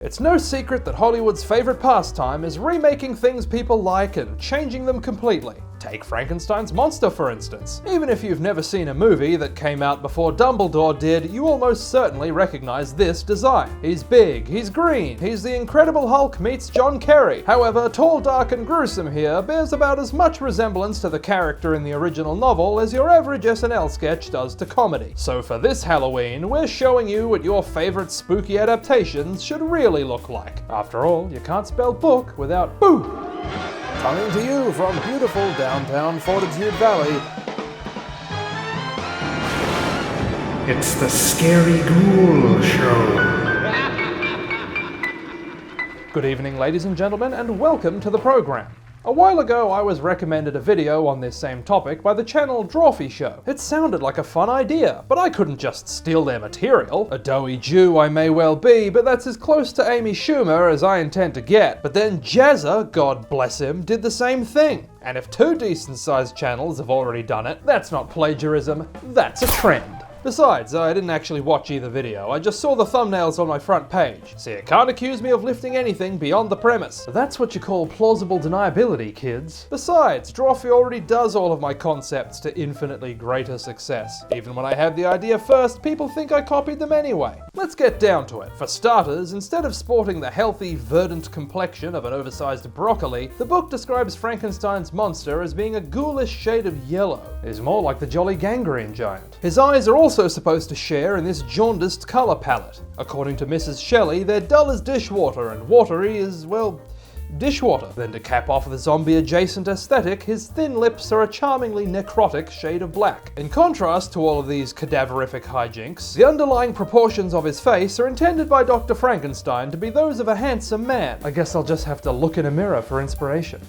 It's no secret that Hollywood's favorite pastime is remaking things people like and changing them completely. Take Frankenstein's monster, for instance. Even if you've never seen a movie that came out before Dumbledore did, you will most certainly recognize this design. He's big, he's green, he's the Incredible Hulk meets John Kerry. However, tall, dark, and gruesome here bears about as much resemblance to the character in the original novel as your average SNL sketch does to comedy. So for this Halloween, we're showing you what your favorite spooky adaptations should really look like. After all, you can't spell book without boo! Coming to you from beautiful downtown Fortitude Valley, it's the Scary Ghoul Show. Good evening, ladies and gentlemen, and welcome to the program. A while ago, I was recommended a video on this same topic by the channel Drawfee Show. It sounded like a fun idea, but I couldn't just steal their material. A doughy Jew I may well be, but that's as close to Amy Schumer as I intend to get. But then Jazza, God bless him, did the same thing. And if two decent-sized channels have already done it, that's not plagiarism, that's a trend. Besides, I didn't actually watch either video, I just saw the thumbnails on my front page, so you can't accuse me of lifting anything beyond the premise. That's what you call plausible deniability, kids. Besides, Drawfee already does all of my concepts to infinitely greater success. Even when I had the idea first, people think I copied them anyway. Let's get down to it. For starters, instead of sporting the healthy, verdant complexion of an oversized broccoli, the book describes Frankenstein's monster as being a ghoulish shade of yellow. He's more like the Jolly Gangrene Giant. His eyes are also supposed to share in this jaundiced color palette. According to Mrs. Shelley, they're dull as dishwater and watery as, well, dishwater. Then to cap off the zombie-adjacent aesthetic, his thin lips are a charmingly necrotic shade of black. In contrast to all of these cadaverific hijinks, the underlying proportions of his face are intended by Dr. Frankenstein to be those of a handsome man. I guess I'll just have to look in a mirror for inspiration.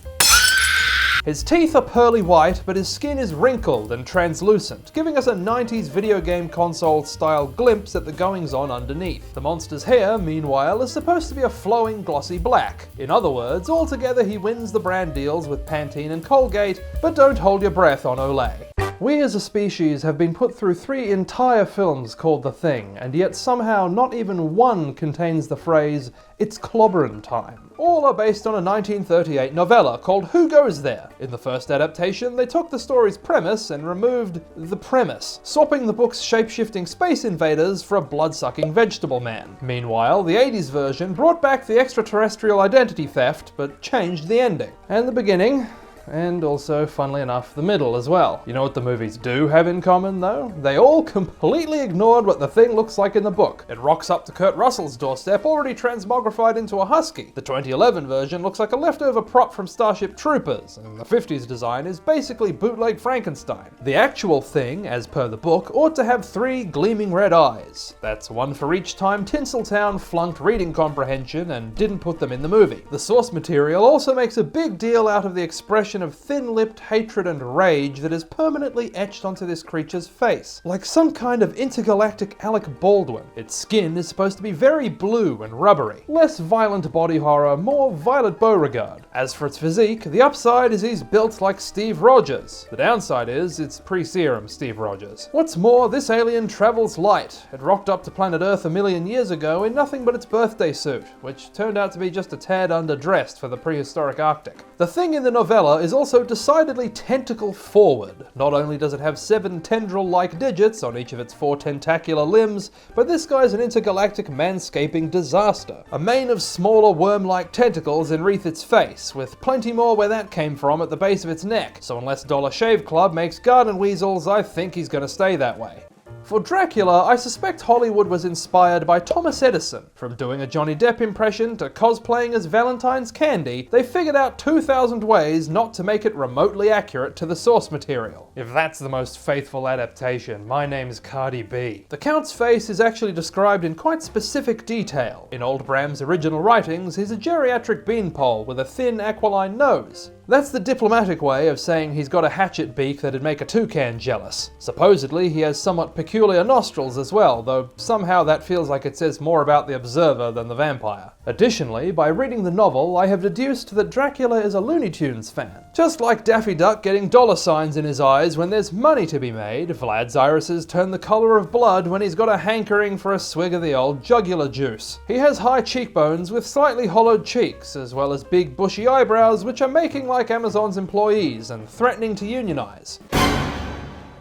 His teeth are pearly white, but his skin is wrinkled and translucent, giving us a 90s video game console-style glimpse at the goings-on underneath. The monster's hair, meanwhile, is supposed to be a flowing, glossy black. In other words, altogether he wins the brand deals with Pantene and Colgate, but don't hold your breath on Olay. We as a species have been put through 3 entire films called The Thing, and yet somehow not even one contains the phrase, "It's clobberin' time." All are based on a 1938 novella called Who Goes There? In the first adaptation, they took the story's premise and removed the premise, swapping the book's shape-shifting space invaders for a blood-sucking vegetable man. Meanwhile, the 80s version brought back the extraterrestrial identity theft, but changed the ending. And the beginning, and also, funnily enough, the middle as well. You know what the movies do have in common, though? They all completely ignored what the Thing looks like in the book. It rocks up to Kurt Russell's doorstep, already transmogrified into a husky. The 2011 version looks like a leftover prop from Starship Troopers, and the 50s design is basically bootleg Frankenstein. The actual Thing, as per the book, ought to have 3 gleaming red eyes. That's one for each time Tinseltown flunked reading comprehension and didn't put them in the movie. The source material also makes a big deal out of the expression of thin-lipped hatred and rage that is permanently etched onto this creature's face, like some kind of intergalactic Alec Baldwin. Its skin is supposed to be very blue and rubbery. Less violent body horror, more Violet Beauregard. As for its physique, the upside is he's built like Steve Rogers. The downside is it's pre-serum Steve Rogers. What's more, this alien travels light. It rocked up to planet Earth a million years ago in nothing but its birthday suit, which turned out to be just a tad underdressed for the prehistoric Arctic. The Thing in the novella is also decidedly tentacle forward. Not only does it have 7 tendril-like digits on each of its 4 tentacular limbs, but this guy's an intergalactic manscaping disaster. A mane of smaller worm-like tentacles enwreath its face, with plenty more where that came from at the base of its neck, so unless Dollar Shave Club makes garden weasels, I think he's gonna stay that way. For Dracula, I suspect Hollywood was inspired by Thomas Edison. From doing a Johnny Depp impression to cosplaying as Valentine's candy, they figured out 2,000 ways not to make it remotely accurate to the source material. If that's the most faithful adaptation, my name's Cardi B. The Count's face is actually described in quite specific detail. In Old Bram's original writings, he's a geriatric beanpole with a thin, aquiline nose. That's the diplomatic way of saying he's got a hatchet beak that'd make a toucan jealous. Supposedly, he has somewhat peculiar nostrils as well, though somehow that feels like it says more about the observer than the vampire. Additionally, by reading the novel, I have deduced that Dracula is a Looney Tunes fan. Just like Daffy Duck getting dollar signs in his eyes when there's money to be made, Vlad's irises turn the colour of blood when he's got a hankering for a swig of the old jugular juice. He has high cheekbones with slightly hollowed cheeks, as well as big bushy eyebrows which are making like Amazon's employees and threatening to unionize.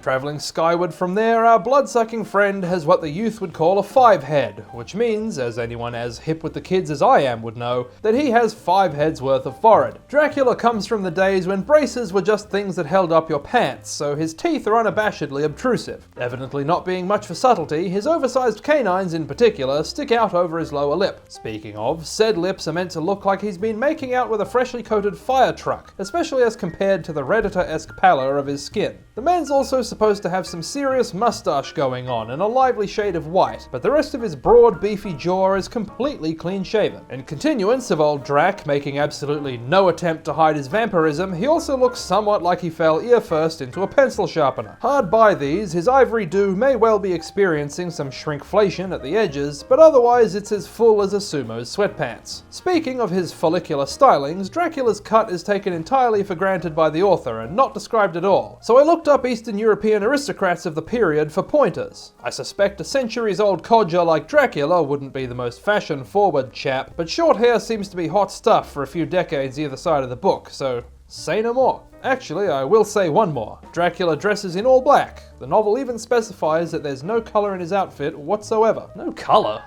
Travelling skyward from there, our blood-sucking friend has what the youth would call a 5-head, which means, as anyone as hip with the kids as I am would know, that he has 5 heads worth of forehead. Dracula comes from the days when braces were just things that held up your pants, so his teeth are unabashedly obtrusive. Evidently not being much for subtlety, his oversized canines in particular stick out over his lower lip. Speaking of, said lips are meant to look like he's been making out with a freshly coated fire truck, especially as compared to the Redditor-esque pallor of his skin. The man's also supposed to have some serious mustache going on and a lively shade of white, but the rest of his broad, beefy jaw is completely clean-shaven. In continuance of old Drac making absolutely no attempt to hide his vampirism, he also looks somewhat like he fell ear-first into a pencil sharpener. Hard by these, his ivory dew may well be experiencing some shrinkflation at the edges, but otherwise it's as full as a sumo's sweatpants. Speaking of his follicular stylings, Dracula's cut is taken entirely for granted by the author and not described at all, so I looked up Eastern European aristocrats of the period for pointers. I suspect a centuries-old codger like Dracula wouldn't be the most fashion-forward chap, but short hair seems to be hot stuff for a few decades either side of the book, so say no more. Actually, I will say one more. Dracula dresses in all black. The novel even specifies that there's no colour in his outfit whatsoever. No colour?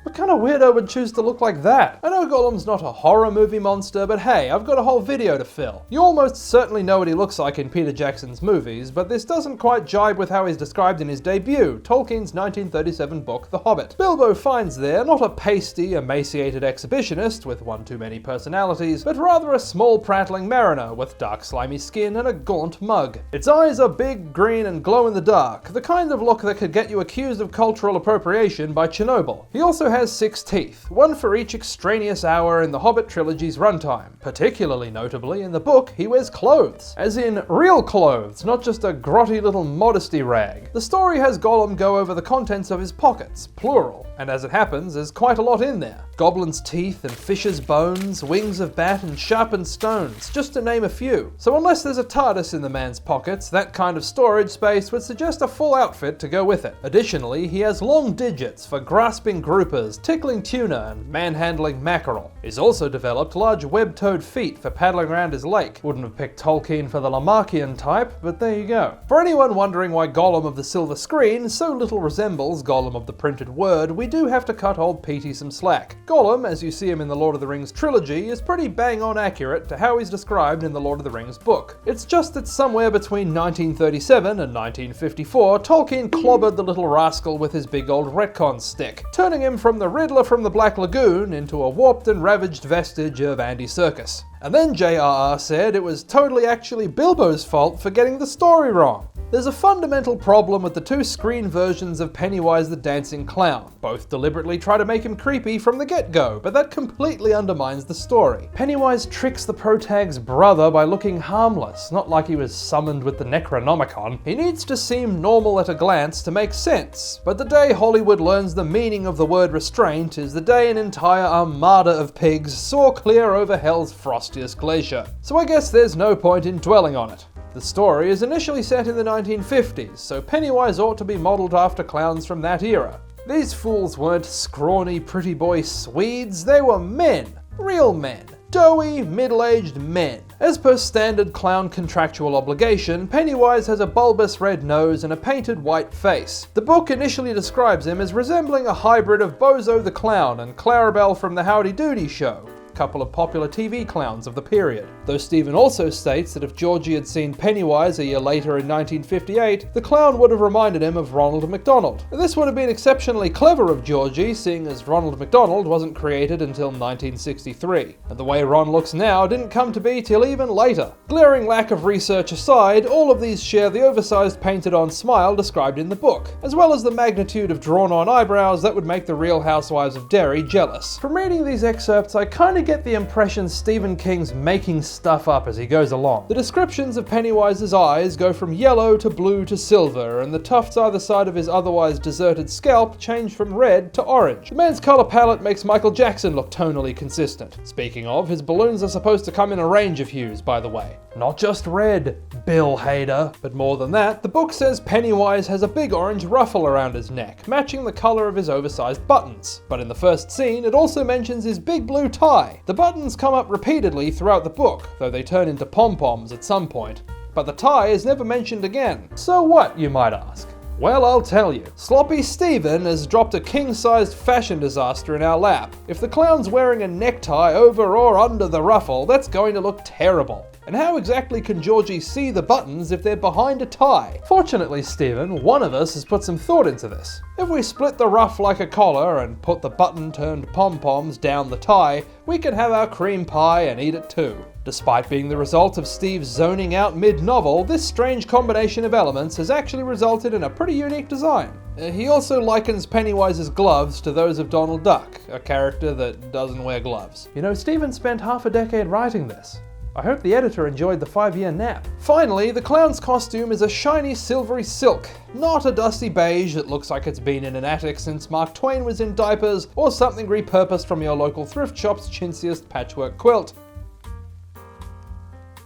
What kind of weirdo would choose to look like that? I know Gollum's not a horror movie monster, but hey, I've got a whole video to fill. You almost certainly know what he looks like in Peter Jackson's movies, but this doesn't quite jibe with how he's described in his debut, Tolkien's 1937 book The Hobbit. Bilbo finds there not a pasty, emaciated exhibitionist with one too many personalities, but rather a small prattling mariner with dark slimy skin and a gaunt mug. Its eyes are big, green and glow in the dark, the kind of look that could get you accused of cultural appropriation by Chernobyl. He also has 6 teeth, one for each extraneous hour in the Hobbit trilogy's runtime. Particularly notably, in the book, he wears clothes. As in, real clothes, not just a grotty little modesty rag. The story has Gollum go over the contents of his pockets, plural, and as it happens, there's quite a lot in there. Goblin's teeth and fish's bones, wings of bat and sharpened stones, just to name a few. So unless there's a TARDIS in the man's pockets, that kind of storage space would suggest a full outfit to go with it. Additionally, he has long digits for grasping groupers, tickling tuna, and manhandling mackerel. He's also developed large web-toed feet for paddling around his lake. Wouldn't have picked Tolkien for the Lamarckian type, but there you go. For anyone wondering why Gollum of the silver screen so little resembles Gollum of the printed word, we do have to cut old Petey some slack. Gollum, as you see him in the Lord of the Rings trilogy, is pretty bang-on accurate to how he's described in the Lord of the Rings book. It's just that somewhere between 1937 and 1954, Tolkien clobbered the little rascal with his big old retcon stick, turning him from the Riddler from the Black Lagoon into a warped and ravaged vestige of Andy Serkis. And then J.R.R. said it was totally actually Bilbo's fault for getting the story wrong. There's a fundamental problem with the 2 screen versions of Pennywise the Dancing Clown. Both deliberately try to make him creepy from the get-go, but that completely undermines the story. Pennywise tricks the protag's brother by looking harmless, not like he was summoned with the Necronomicon. He needs to seem normal at a glance to make sense, but the day Hollywood learns the meaning of the word restraint is the day an entire armada of pigs soar clear over hell's frostiest glacier. So I guess there's no point in dwelling on it. The story is initially set in the 1950s, so Pennywise ought to be modelled after clowns from that era. These fools weren't scrawny pretty boy Swedes, they were men. Real men. Doughy, middle-aged men. As per standard clown contractual obligation, Pennywise has a bulbous red nose and a painted white face. The book initially describes him as resembling a hybrid of Bozo the Clown and Clarabelle from the Howdy Doody Show, a couple of popular TV clowns of the period. Though Stephen also states that if Georgie had seen Pennywise a year later in 1958, the clown would have reminded him of Ronald McDonald. This would have been exceptionally clever of Georgie, seeing as Ronald McDonald wasn't created until 1963, and the way Ron looks now didn't come to be till even later. Glaring lack of research aside, all of these share the oversized painted-on smile described in the book, as well as the magnitude of drawn-on eyebrows that would make the Real Housewives of Derry jealous. From reading these excerpts, I kinda I get the impression Stephen King's making stuff up as he goes along. The descriptions of Pennywise's eyes go from yellow to blue to silver, and the tufts either side of his otherwise deserted scalp change from red to orange. The man's color palette makes Michael Jackson look tonally consistent. Speaking of, his balloons are supposed to come in a range of hues, by the way. Not just red, Bill Hader. But more than that, the book says Pennywise has a big orange ruffle around his neck, matching the color of his oversized buttons. But in the first scene, it also mentions his big blue tie. The buttons come up repeatedly throughout the book, though they turn into pom-poms at some point. But the tie is never mentioned again. So what, you might ask? Well, I'll tell you. Sloppy Stephen has dropped a king-sized fashion disaster in our lap. If the clown's wearing a necktie over or under the ruffle, that's going to look terrible. And how exactly can Georgie see the buttons if they're behind a tie? Fortunately, Stephen, one of us has put some thought into this. If we split the ruff like a collar and put the button-turned pom-poms down the tie, we can have our cream pie and eat it too. Despite being the result of Steve zoning out mid-novel, this strange combination of elements has actually resulted in a pretty unique design. He also likens Pennywise's gloves to those of Donald Duck, a character that doesn't wear gloves. You know, Stephen spent half a decade writing this. I hope the editor enjoyed the 5-year nap. Finally, the clown's costume is a shiny silvery silk, not a dusty beige that looks like it's been in an attic since Mark Twain was in diapers, or something repurposed from your local thrift shop's chintziest patchwork quilt.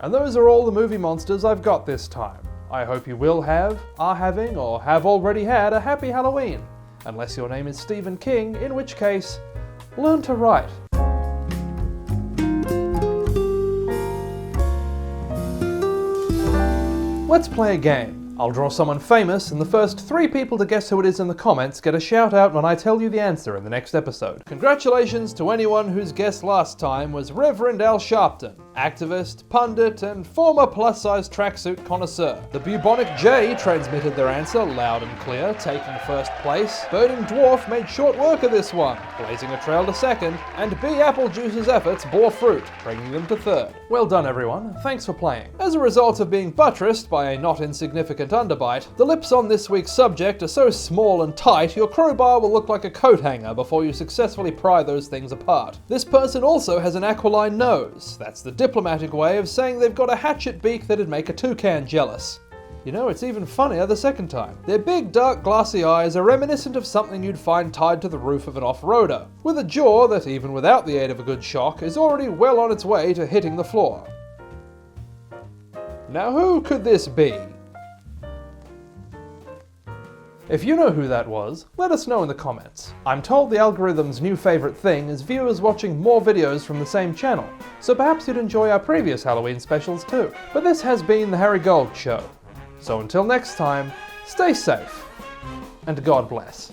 And those are all the movie monsters I've got this time. I hope you will have, are having, or have already had a happy Halloween. Unless your name is Stephen King, in which case, learn to write. Let's play a game. I'll draw someone famous, and the first 3 people to guess who it is in the comments get a shout out when I tell you the answer in the next episode. Congratulations to anyone whose guess last time was Reverend Al Sharpton, activist, pundit, and former plus-size tracksuit connoisseur. The Bubonic J transmitted their answer loud and clear, taking first place. Burning Dwarf made short work of this one, blazing a trail to second, and B. Applejuice's efforts bore fruit, bringing them to third. Well done, everyone. Thanks for playing. As a result of being buttressed by a not insignificant underbite, the lips on this week's subject are so small and tight your crowbar will look like a coat hanger before you successfully pry those things apart. This person also has an aquiline nose. That's the diplomatic way of saying they've got a hatchet beak that'd make a toucan jealous. You know, it's even funnier the second time. Their big, dark, glassy eyes are reminiscent of something you'd find tied to the roof of an off-roader, with a jaw that, even without the aid of a good shock, is already well on its way to hitting the floor. Now who could this be? If you know who that was, let us know in the comments. I'm told the algorithm's new favourite thing is viewers watching more videos from the same channel, so perhaps you'd enjoy our previous Halloween specials too. But this has been the Harry Gold Show. So until next time, stay safe, and God bless.